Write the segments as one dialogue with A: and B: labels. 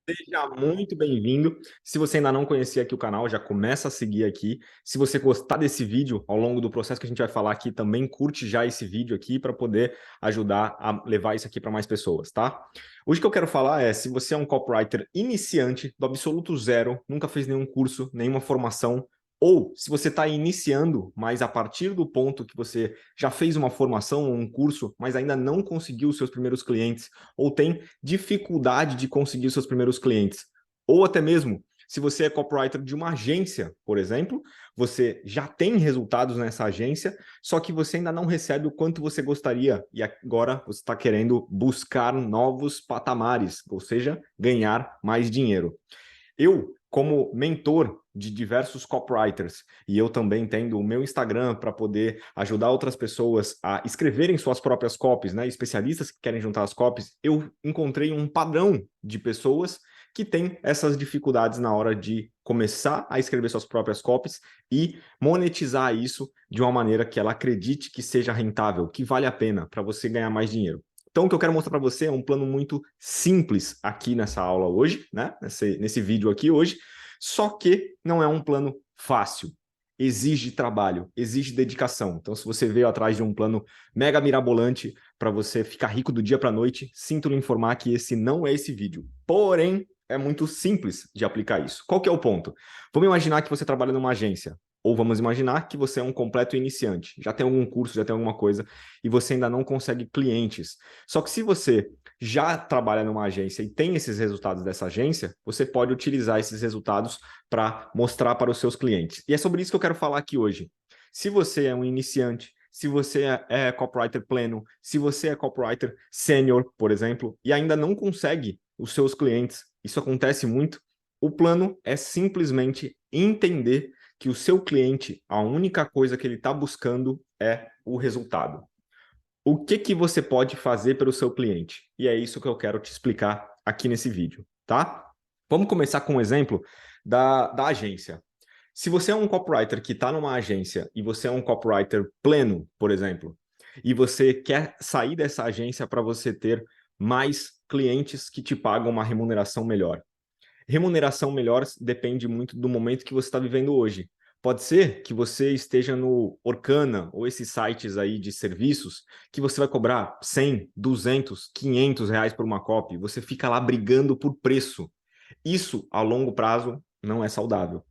A: Seja muito bem-vindo. Se você ainda não conhecia aqui o canal, já começa a seguir aqui. Se você gostar desse vídeo, ao longo do processo que a gente vai falar aqui, também curte já esse vídeo aqui para poder ajudar a levar isso aqui para mais pessoas, tá? Hoje o que eu quero falar é, se você é um copywriter iniciante, do absoluto zero, nunca fez nenhum curso, nenhuma formação, ou se você está iniciando, mas a partir do ponto que você já fez uma formação ou um curso, mas ainda não conseguiu os seus primeiros clientes, ou tem dificuldade de conseguir os seus primeiros clientes. Ou até mesmo, se você é copywriter de uma agência, por exemplo, você já tem resultados nessa agência, só que você ainda não recebe o quanto você gostaria, e agora você está querendo buscar novos patamares, ou seja, ganhar mais dinheiro. Eu, como mentor de diversos copywriters, e eu também tendo o meu Instagram para poder ajudar outras pessoas a escreverem suas próprias copies, né? Especialistas que querem juntar as copies, eu encontrei um padrão de pessoas que têm essas dificuldades na hora de começar a escrever suas próprias copies e monetizar isso de uma maneira que ela acredite que seja rentável, que vale a pena para você ganhar mais dinheiro. Então, o que eu quero mostrar para você é um plano muito simples aqui nessa aula hoje, né? Nesse vídeo aqui hoje, só que não é um plano fácil. Exige trabalho, exige dedicação. Então, se você veio atrás de um plano mega mirabolante para você ficar rico do dia para a noite, sinto lhe informar que esse não é esse vídeo. Porém, é muito simples de aplicar isso. Qual que é o ponto? Vamos imaginar que você trabalha numa agência. Ou vamos imaginar que você é um completo iniciante, já tem algum curso, já tem alguma coisa, e você ainda não consegue clientes. Só que se você já trabalha numa agência e tem esses resultados dessa agência, você pode utilizar esses resultados para mostrar para os seus clientes. E é sobre isso que eu quero falar aqui hoje. Se você é um iniciante, se você é copywriter pleno, se você é copywriter sênior, por exemplo, e ainda não consegue os seus clientes, isso acontece muito, o plano é simplesmente entender que o seu cliente, a única coisa que ele está buscando é o resultado. O que você pode fazer pelo seu cliente? E é isso que eu quero te explicar aqui nesse vídeo, tá? Vamos começar com um exemplo da agência. Se você é um copywriter que está numa agência e você é um copywriter pleno, por exemplo, e você quer sair dessa agência para você ter mais clientes que te pagam uma remuneração melhor. Remuneração melhor depende muito do momento que você está vivendo hoje. Pode ser que você esteja no Orkana ou esses sites aí de serviços que você vai cobrar 100, 200, 500 reais por uma copy. Você fica lá brigando por preço. Isso, a longo prazo, não é saudável.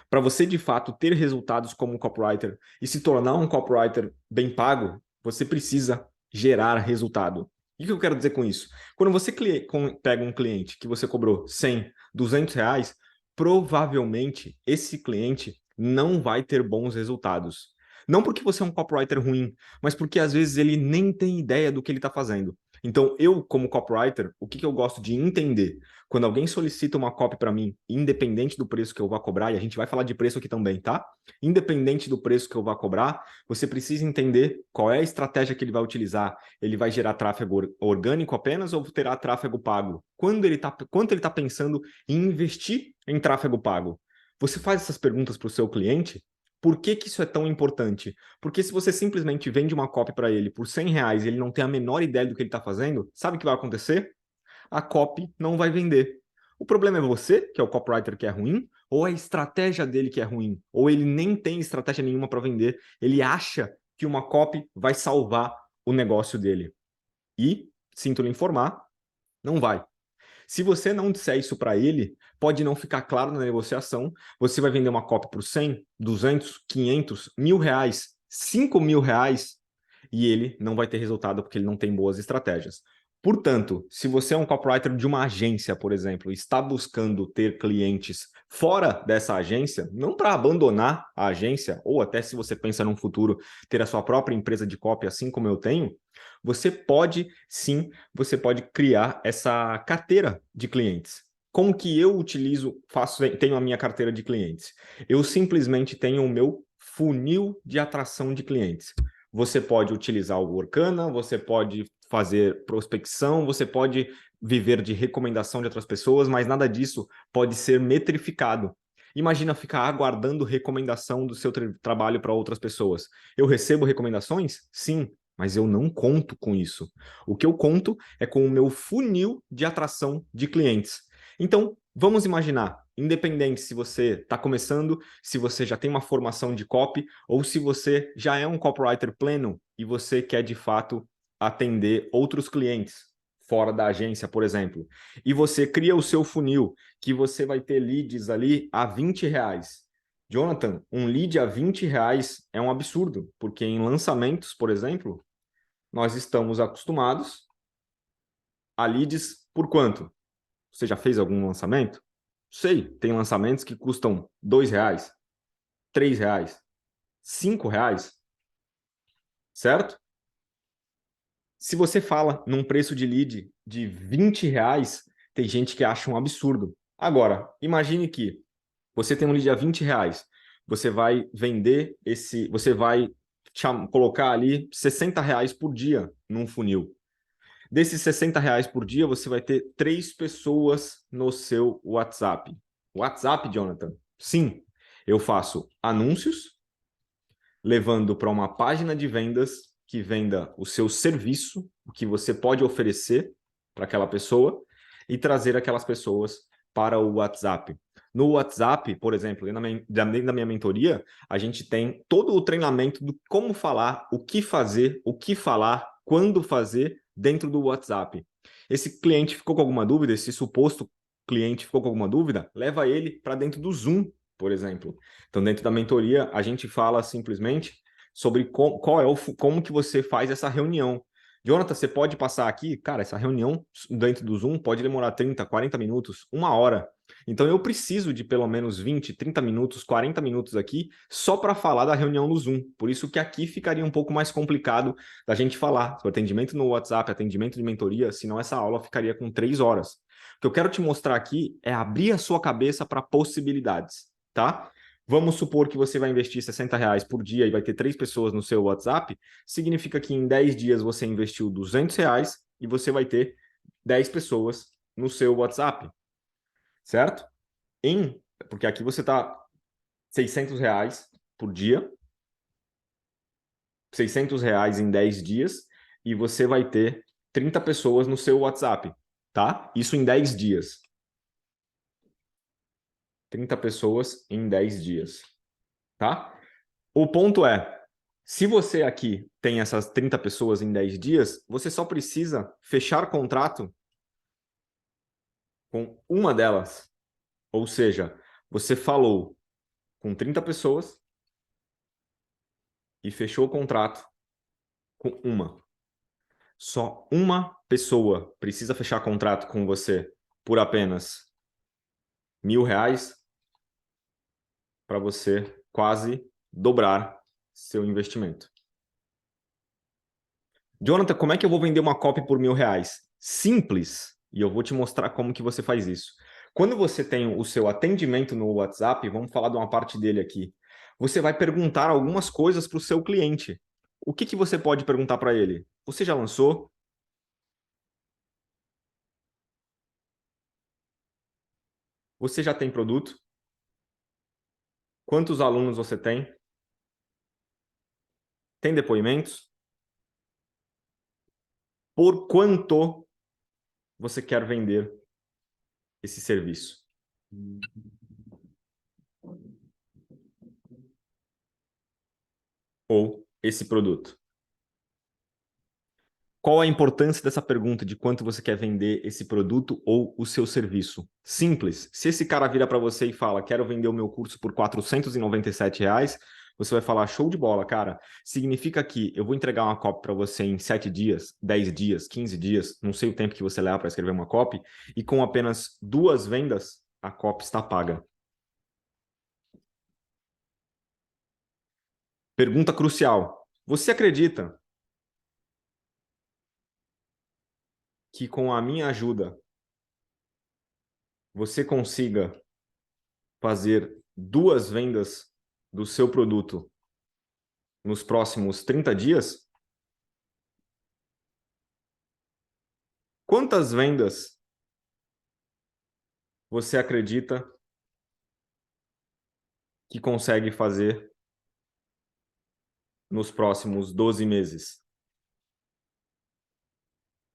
A: Para você, de fato, ter resultados como um copywriter e se tornar um copywriter bem pago, você precisa gerar resultado. E o que eu quero dizer com isso? Quando você pega um cliente que você cobrou 100, 200 reais, provavelmente esse cliente não vai ter bons resultados. Não porque você é um copywriter ruim, mas porque às vezes ele nem tem ideia do que ele está fazendo. Então, eu, como copywriter, o que eu gosto de entender? Quando alguém solicita uma copy para mim, independente do preço que eu vá cobrar, e a gente vai falar de preço aqui também, tá? Independente do preço que eu vá cobrar, você precisa entender qual é a estratégia que ele vai utilizar. Ele vai gerar tráfego orgânico apenas ou terá tráfego pago? Quanto ele tá pensando em investir em tráfego pago? Você faz essas perguntas para o seu cliente? Por que isso é tão importante? Porque se você simplesmente vende uma copy para ele por 100 reais e ele não tem a menor ideia do que ele está fazendo, sabe o que vai acontecer? A copy não vai vender. O problema é você, que é o copywriter que é ruim, ou a estratégia dele que é ruim, ou ele nem tem estratégia nenhuma para vender, ele acha que uma copy vai salvar o negócio dele. E, sinto lhe informar, não vai. Se você não disser isso para ele, pode não ficar claro na negociação, você vai vender uma copy por 100, 200, 500, 1.000 reais, 5.000 reais, e ele não vai ter resultado porque ele não tem boas estratégias. Portanto, se você é um copywriter de uma agência, por exemplo, e está buscando ter clientes fora dessa agência, não para abandonar a agência, ou até se você pensa num futuro ter a sua própria empresa de copy, assim como eu tenho, você pode sim, você pode criar essa carteira de clientes. Como que eu utilizo, tenho a minha carteira de clientes? Eu simplesmente tenho o meu funil de atração de clientes. Você pode utilizar o Workana, você pode fazer prospecção, você pode viver de recomendação de outras pessoas, mas nada disso pode ser metrificado. Imagina ficar aguardando recomendação do seu trabalho para outras pessoas. Eu recebo recomendações? Sim, mas eu não conto com isso. O que eu conto é com o meu funil de atração de clientes. Então, vamos imaginar, independente se você está começando, se você já tem uma formação de copy, ou se você já é um copywriter pleno e você quer, de fato, atender outros clientes fora da agência, por exemplo. E você cria o seu funil, que você vai ter leads ali a R$ 20. Jonathan, um lead a R$ 20 é um absurdo, porque em lançamentos, por exemplo, nós estamos acostumados a leads por quanto? Você já fez algum lançamento? Sei, tem lançamentos que custam R$ 2, R$ 3, R$ 5, certo? Se você fala num preço de lead de R$ 20, tem gente que acha um absurdo. Agora, imagine que você tem um lead a R$ 20, você vai vender você vai colocar ali R$ 60 por dia num funil. Desses R$ 60 por dia, você vai ter 3 pessoas no seu WhatsApp. WhatsApp, Jonathan? Sim, eu faço anúncios, levando para uma página de vendas que venda o seu serviço, o que você pode oferecer para aquela pessoa, e trazer aquelas pessoas para o WhatsApp. No WhatsApp, por exemplo, dentro da minha mentoria, a gente tem todo o treinamento do como falar, o que fazer, o que falar, quando fazer dentro do WhatsApp. Esse cliente ficou com alguma dúvida, esse suposto cliente ficou com alguma dúvida, leva ele para dentro do Zoom, por exemplo. Então, dentro da mentoria, a gente fala simplesmente sobre como que você faz essa reunião. Jonathan, você pode passar aqui? Cara, essa reunião dentro do Zoom pode demorar 30, 40 minutos, 1 hora. Então, eu preciso de pelo menos 20, 30 minutos, 40 minutos aqui só para falar da reunião no Zoom. Por isso que aqui ficaria um pouco mais complicado da gente falar. O atendimento no WhatsApp, atendimento de mentoria, senão essa aula ficaria com 3 horas. O que eu quero te mostrar aqui é abrir a sua cabeça para possibilidades, tá? Vamos supor que você vai investir R$ 60 por dia e vai ter 3 pessoas no seu WhatsApp, significa que em 10 dias você investiu R$ 200 e você vai ter 10 pessoas no seu WhatsApp, certo? Porque aqui você está R$ 600 por dia, R$ 600 em 10 dias, e você vai ter 30 pessoas no seu WhatsApp, tá? Isso em 10 dias. 30 pessoas em 10 dias, tá? O ponto é, se você aqui tem essas 30 pessoas em 10 dias, você só precisa fechar contrato com uma delas. Ou seja, você falou com 30 pessoas e fechou o contrato com uma. Só uma pessoa precisa fechar contrato com você por apenas R$ 1.000 para você quase dobrar seu investimento. Jonathan, como é que eu vou vender uma copy por R$ 1.000? Simples, e eu vou te mostrar como que você faz isso. Quando você tem o seu atendimento no WhatsApp, vamos falar de uma parte dele aqui, você vai perguntar algumas coisas para o seu cliente. O que você pode perguntar para ele? Você já lançou? Você já tem produto? Quantos alunos você tem? Tem depoimentos? Por quanto você quer vender esse serviço? Ou esse produto? Qual a importância dessa pergunta de quanto você quer vender esse produto ou o seu serviço? Simples. Se esse cara vira para você e fala, quero vender o meu curso por R$ 497, você vai falar, show de bola, cara. Significa que eu vou entregar uma copy para você em 7 dias, 10 dias, 15 dias, não sei o tempo que você leva para escrever uma copy, e com apenas 2 vendas, a copy está paga. Pergunta crucial. Você acredita que com a minha ajuda você consiga fazer 2 vendas do seu produto nos próximos 30 dias? Quantas vendas você acredita que consegue fazer nos próximos 12 meses?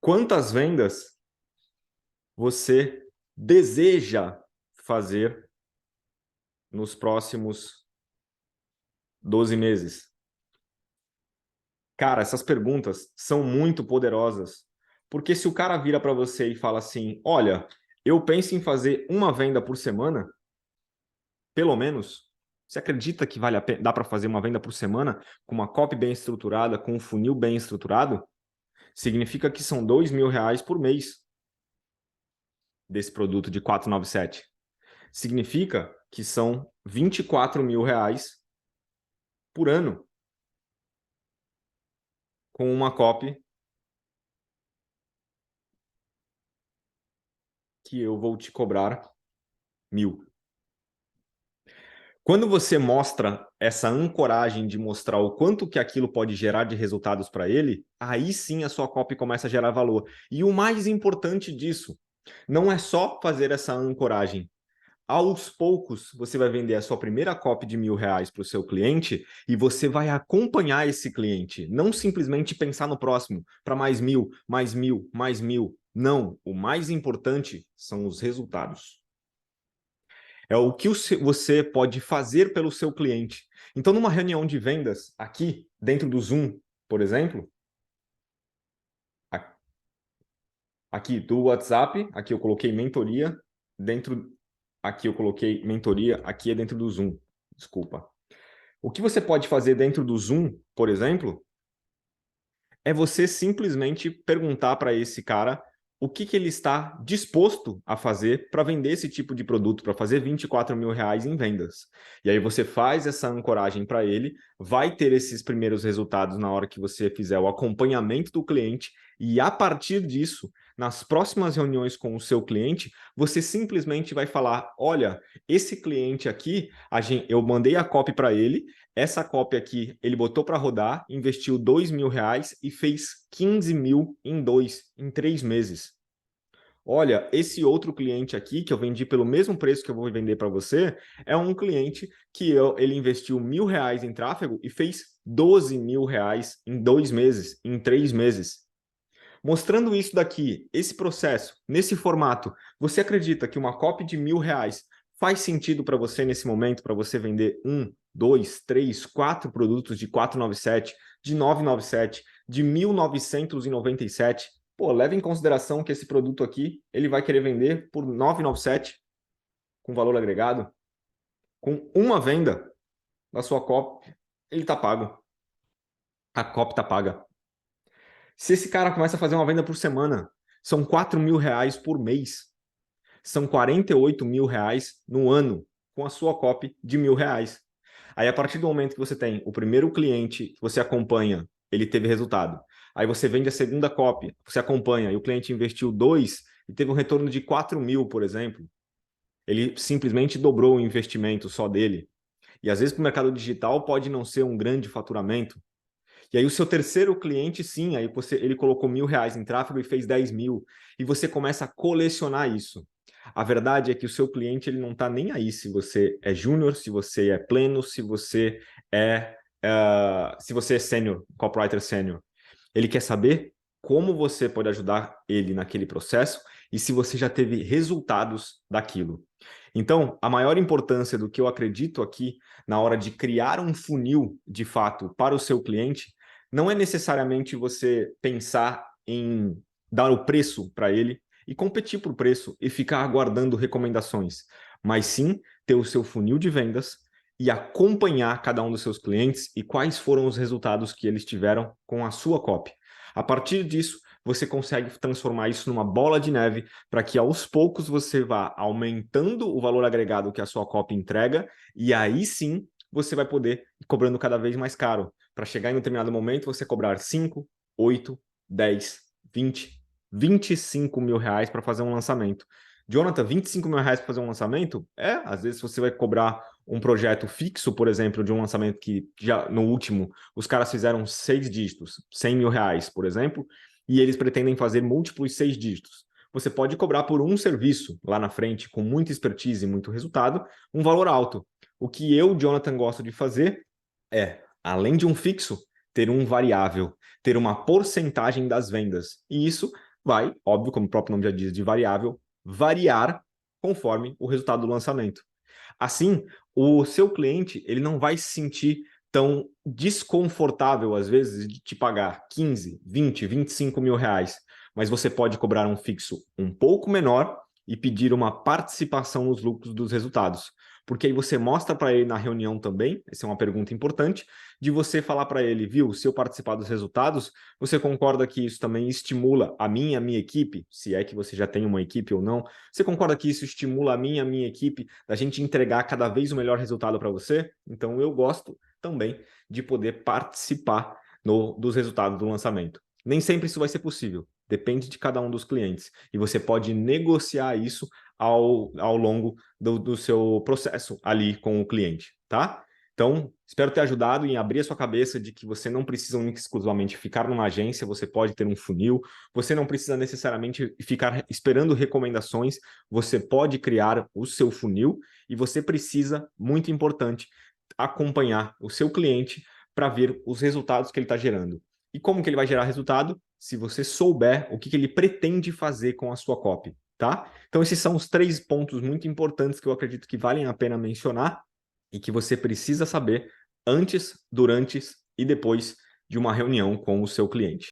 A: Quantas vendas você deseja fazer nos próximos 12 meses? Cara, essas perguntas são muito poderosas, porque se o cara vira para você e fala assim, olha, eu penso em fazer uma venda por semana, pelo menos, você acredita que vale a pena, dá para fazer uma venda por semana com uma copy bem estruturada, com um funil bem estruturado? Significa que são R$ 2.000 por mês desse produto de 497. Significa que são R$ 24.000 por ano com uma copy que eu vou te cobrar 1.000. Quando você mostra essa ancoragem de mostrar o quanto que aquilo pode gerar de resultados para ele, aí sim a sua copy começa a gerar valor. E o mais importante disso, não é só fazer essa ancoragem. Aos poucos, você vai vender a sua primeira copy de R$ 1.000 para o seu cliente e você vai acompanhar esse cliente. Não simplesmente pensar no próximo, para mais 1.000, mais 1.000, mais 1.000. Não, o mais importante são os resultados. É o que você pode fazer pelo seu cliente. Então, numa reunião de vendas, aqui, dentro do Zoom, por exemplo, aqui do WhatsApp, aqui eu coloquei mentoria, aqui eu coloquei mentoria, aqui é dentro do Zoom, desculpa. O que você pode fazer dentro do Zoom, por exemplo, é você simplesmente perguntar para esse cara o que ele está disposto a fazer para vender esse tipo de produto, para fazer R$ 24.000 em vendas. E aí você faz essa ancoragem para ele, vai ter esses primeiros resultados na hora que você fizer o acompanhamento do cliente, e a partir disso, nas próximas reuniões com o seu cliente, você simplesmente vai falar, olha, esse cliente aqui, eu mandei a copy para ele, essa copy aqui, ele botou para rodar, investiu R$ 2.000 e fez 15.000 em 3 meses. Olha, esse outro cliente aqui, que eu vendi pelo mesmo preço que eu vou vender para você, é um cliente que ele investiu R$ 1.000 em tráfego e fez R$ 12.000 em 2 meses, em 3 meses. Mostrando isso daqui, esse processo, nesse formato, você acredita que uma copy de R$ 1.000 faz sentido para você nesse momento, para você vender 1, 2, 3, 4 produtos de 497, de 997, de 1.997? Pô, leva em consideração que esse produto aqui, ele vai querer vender por 997, com valor agregado. Com uma venda da sua copy, ele está pago. A copy está paga. Se esse cara começa a fazer uma venda por semana, são R$ 4.000 por mês. São R$ 48.000 no ano, com a sua copy de R$ 1.000. Aí, a partir do momento que você tem o primeiro cliente que você acompanha, ele teve resultado. Aí você vende a segunda copy, você acompanha, e o cliente investiu 2 e teve um retorno de 4.000, por exemplo. Ele simplesmente dobrou o investimento só dele. E às vezes para o mercado digital pode não ser um grande faturamento. E aí o seu terceiro cliente, sim, aí ele colocou R$ 1.000 em tráfego e fez 10.000. E você começa a colecionar isso. A verdade é que o seu cliente ele não está nem aí se você é júnior, se você é pleno, se você é sênior, copywriter sênior. Ele quer saber como você pode ajudar ele naquele processo e se você já teve resultados daquilo. Então, a maior importância do que eu acredito aqui na hora de criar um funil de fato para o seu cliente não é necessariamente você pensar em dar o preço para ele e competir por preço e ficar aguardando recomendações, mas sim ter o seu funil de vendas e acompanhar cada um dos seus clientes e quais foram os resultados que eles tiveram com a sua copy. A partir disso, você consegue transformar isso numa bola de neve para que aos poucos você vá aumentando o valor agregado que a sua copy entrega e aí sim você vai poder ir cobrando cada vez mais caro, para chegar em um determinado momento você cobrar 5, 8, 10, 20, R$ 25.000 para fazer um lançamento. Jonathan, R$ 25.000 para fazer um lançamento? Às vezes você vai cobrar um projeto fixo, por exemplo, de um lançamento que já no último os caras fizeram 6 dígitos, R$ 100.000, por exemplo, e eles pretendem fazer múltiplos 6 dígitos. Você pode cobrar por um serviço lá na frente, com muita expertise e muito resultado, um valor alto. O que eu, Jonathan, gosto de fazer é, além de um fixo, ter um variável, ter uma porcentagem das vendas. E isso vai, óbvio, como o próprio nome já diz, de variável, variar conforme o resultado do lançamento. Assim, o seu cliente ele não vai se sentir tão desconfortável, às vezes, de te pagar 15, 20, 25 mil reais, mas você pode cobrar um fixo um pouco menor e pedir uma participação nos lucros dos resultados. Porque aí você mostra para ele na reunião também, essa é uma pergunta importante, de você falar para ele, viu, se eu participar dos resultados, você concorda que isso também estimula a minha equipe, se é que você já tem uma equipe ou não, você concorda que isso estimula a minha equipe, da gente entregar cada vez o melhor resultado para você? Então eu gosto também de poder participar dos resultados do lançamento. Nem sempre isso vai ser possível, depende de cada um dos clientes. E você pode negociar isso ao longo do seu processo ali com o cliente, tá? Então, espero ter ajudado em abrir a sua cabeça de que você não precisa exclusivamente ficar numa agência, você pode ter um funil, você não precisa necessariamente ficar esperando recomendações, você pode criar o seu funil e você precisa, muito importante, acompanhar o seu cliente para ver os resultados que ele está gerando. E como que ele vai gerar resultado? Se você souber o que ele pretende fazer com a sua copy, tá? Então esses são os 3 pontos muito importantes que eu acredito que valem a pena mencionar e que você precisa saber antes, durante e depois de uma reunião com o seu cliente.